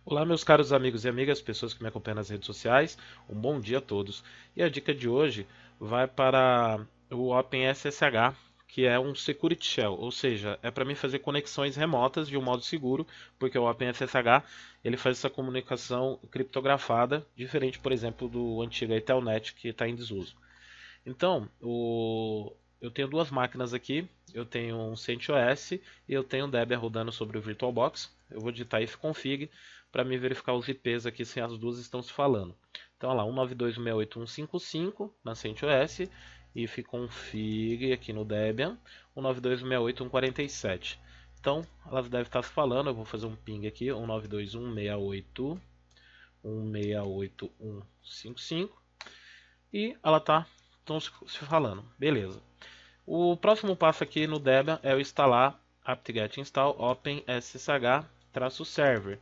Olá, meus caros amigos e amigas, pessoas que me acompanham nas redes sociais, um bom dia a todos. E a dica de hoje vai para o OpenSSH, que é um Security Shell, ou seja, é para mim fazer conexões remotas de um modo seguro, porque o OpenSSH ele faz essa comunicação criptografada, diferente, por exemplo, do antigo Ethernet que está em desuso. Então, eu tenho duas máquinas aqui. Eu tenho um CentOS e eu tenho um Debian rodando sobre o VirtualBox. Eu vou digitar ifconfig para me verificar os IPs aqui se as duas estão se falando. Então, olha lá, 192.168.155 na CentOS, ifconfig aqui no Debian, 192.168.147. Então, elas devem estar se falando. Eu vou fazer um ping aqui, 192.168.168.155 e ela está se falando. Beleza. O próximo passo aqui no Debian é eu instalar apt-get install OpenSSH-server.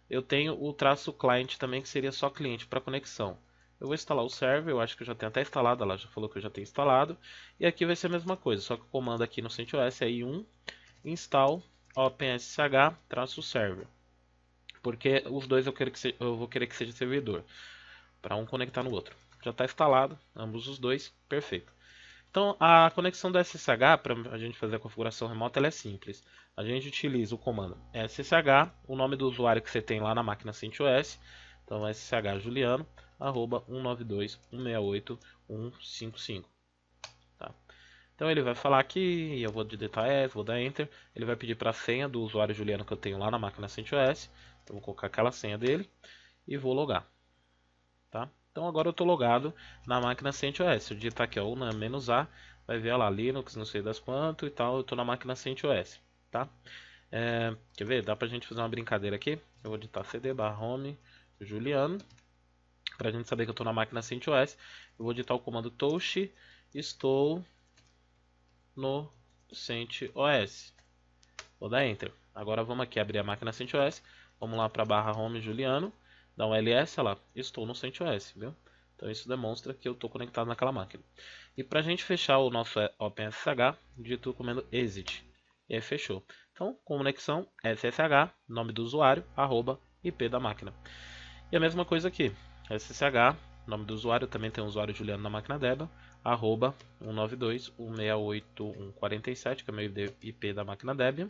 Eu tenho o traço client também, que seria só cliente para conexão. Eu vou instalar o server, eu acho que eu já tenho até instalado, ela já falou que eu já tenho instalado. E aqui vai ser a mesma coisa, só que o comando aqui no CentOS é i1 install OpenSSH-server. Porque os dois eu vou querer que seja servidor, para um conectar no outro. Já está instalado, ambos os dois, perfeito. Então, a conexão do SSH, para a gente fazer a configuração remota, ela é simples. A gente utiliza o comando SSH, o nome do usuário que você tem lá na máquina CentOS, então SSH Juliano, arroba 192.168.155. Tá? Então ele vai falar aqui, eu vou digitar S, vou dar Enter, ele vai pedir para a senha do usuário Juliano que eu tenho lá na máquina CentOS, então vou colocar aquela senha dele e vou logar. Tá? Então agora eu estou logado na máquina CentOS. Se eu digitar aqui ó, -A, vai ver lá Linux, não sei das quanto e tal. Eu estou na máquina CentOS. Tá? Quer ver? Dá pra gente fazer uma brincadeira aqui. Eu vou digitar cd/home Juliano. Pra gente saber que eu estou na máquina CentOS. Eu vou digitar o comando touch. Estou no CentOS. Vou dar Enter. Agora vamos aqui abrir a máquina CentOS. Vamos lá para /home Juliano. Dá um ls, olha lá, estou no CentOS, viu? Então isso demonstra que eu estou conectado naquela máquina. E para a gente fechar o nosso OpenSSH, digito o comando exit. E aí fechou. Então, conexão SSH, nome do usuário, arroba IP da máquina. E a mesma coisa aqui, SSH, nome do usuário, também tem o usuário Juliano na máquina Debian, arroba 192.168.147, que é o meu IP da máquina Debian.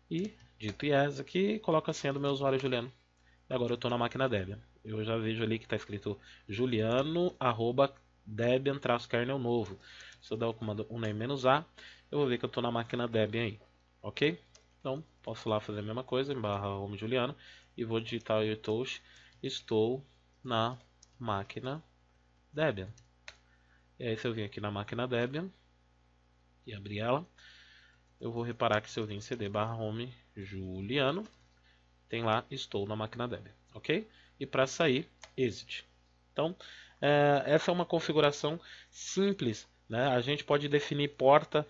E dito yes aqui, coloco a senha do meu usuário Juliano. E agora eu estou na máquina Debian. Eu já vejo ali que está escrito Juliano arroba Debian-kernel novo. Se eu der o comando uname-a, eu vou ver que eu estou na máquina Debian aí. Ok? Então posso lá fazer a mesma coisa em /home Juliano e vou digitar o touch. Estou na máquina Debian. E aí se eu vim aqui na máquina Debian e abrir ela, eu vou reparar que se eu vim em cd/home Juliano, tem lá estou na máquina Debian, ok? E para sair, exit. Então, essa é uma configuração simples, né? A gente pode definir porta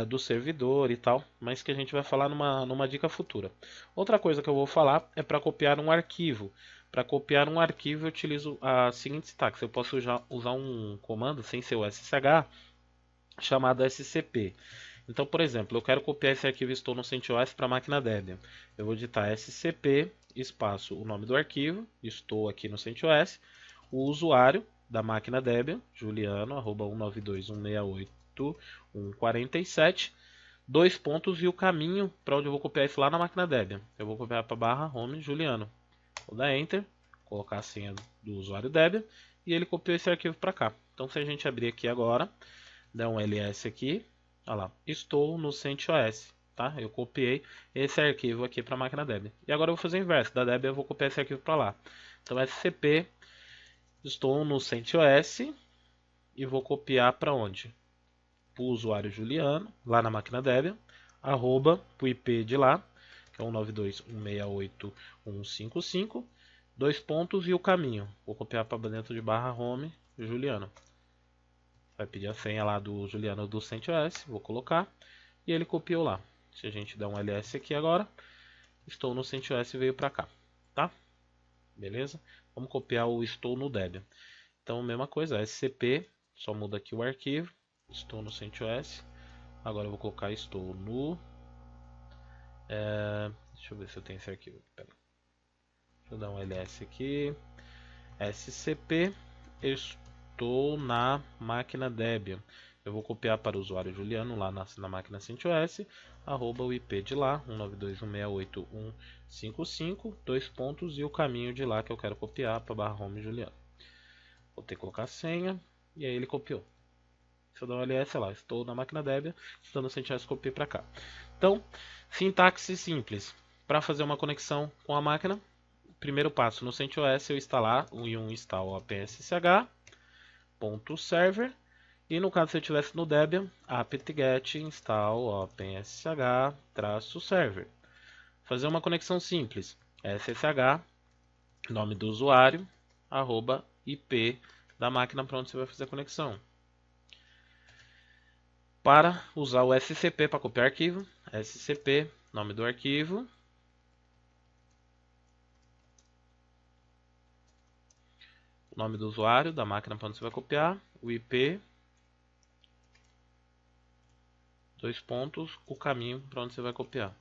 do servidor e tal, mas que a gente vai falar numa dica futura. Outra coisa que eu vou falar é para copiar um arquivo. Para copiar um arquivo eu utilizo a seguinte sintaxe. Eu posso usar um comando sem ser o SSH chamado SCP. Então, por exemplo, eu quero copiar esse arquivo estou no CentOS para a máquina Debian. Eu vou digitar scp espaço o nome do arquivo, estou aqui no CentOS, o usuário da máquina Debian, Juliano, arroba 192.168.147, dois pontos e o caminho para onde eu vou copiar isso lá na máquina Debian. Eu vou copiar para /home Juliano. Vou dar Enter, colocar a senha do usuário Debian e ele copiou esse arquivo para cá. Então, se a gente abrir aqui agora, der um ls aqui, olha lá, estou no CentOS, tá? Eu copiei esse arquivo aqui para a máquina Debian. E agora eu vou fazer o inverso, da Debian eu vou copiar esse arquivo para lá. Então scp, estou no CentOS e vou copiar para onde? Para o usuário Juliano, lá na máquina Debian, arroba, para o IP de lá, que é 192.168.155, dois pontos e o caminho. Vou copiar para dentro de /home Juliano. Vai pedir a senha lá do Juliano do CentOS, vou colocar, e ele copiou lá. Se a gente der um ls aqui agora, estou no CentOS e veio para cá, tá? Beleza? Vamos copiar o estou no Debian. Então, mesma coisa, scp, só muda aqui o arquivo, estou no CentOS. Agora eu vou colocar estou no... deixa eu ver se eu tenho esse arquivo. Pera. eu dar um ls aqui, scp, eu estou na máquina Debian. Eu vou copiar para o usuário Juliano lá na máquina CentOS, arroba o IP de lá, 192.168.155, dois pontos e o caminho de lá que eu quero copiar para /home Juliano. Vou ter que colocar a senha e aí ele copiou. Se eu dar um ls lá, estou na máquina Debian, estou no CentOS, copiei para cá. Então, sintaxe simples. Para fazer uma conexão com a máquina, primeiro passo no CentOS eu instalar um install opensh.server. E no caso se eu estivesse no Debian, apt-get install opensh-server. Fazer uma conexão simples, ssh, nome do usuário, arroba IP da máquina para onde você vai fazer a conexão. Para usar o scp para copiar arquivo, scp, nome do arquivo, o nome do usuário da máquina para onde você vai copiar, o IP, dois pontos, o caminho para onde você vai copiar.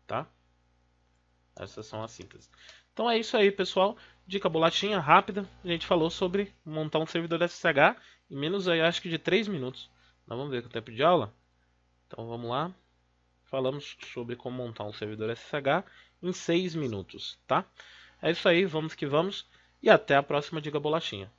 Tá? Essas são as sínteses. Então é isso aí, pessoal. Dica bolachinha rápida. A gente falou sobre montar um servidor SSH em menos aí, acho que de 3 minutos. Nós vamos ver com o tempo de aula. Então vamos lá. Falamos sobre como montar um servidor SSH em 6 minutos, tá? É isso aí, vamos que vamos. E até a próxima dica bolachinha.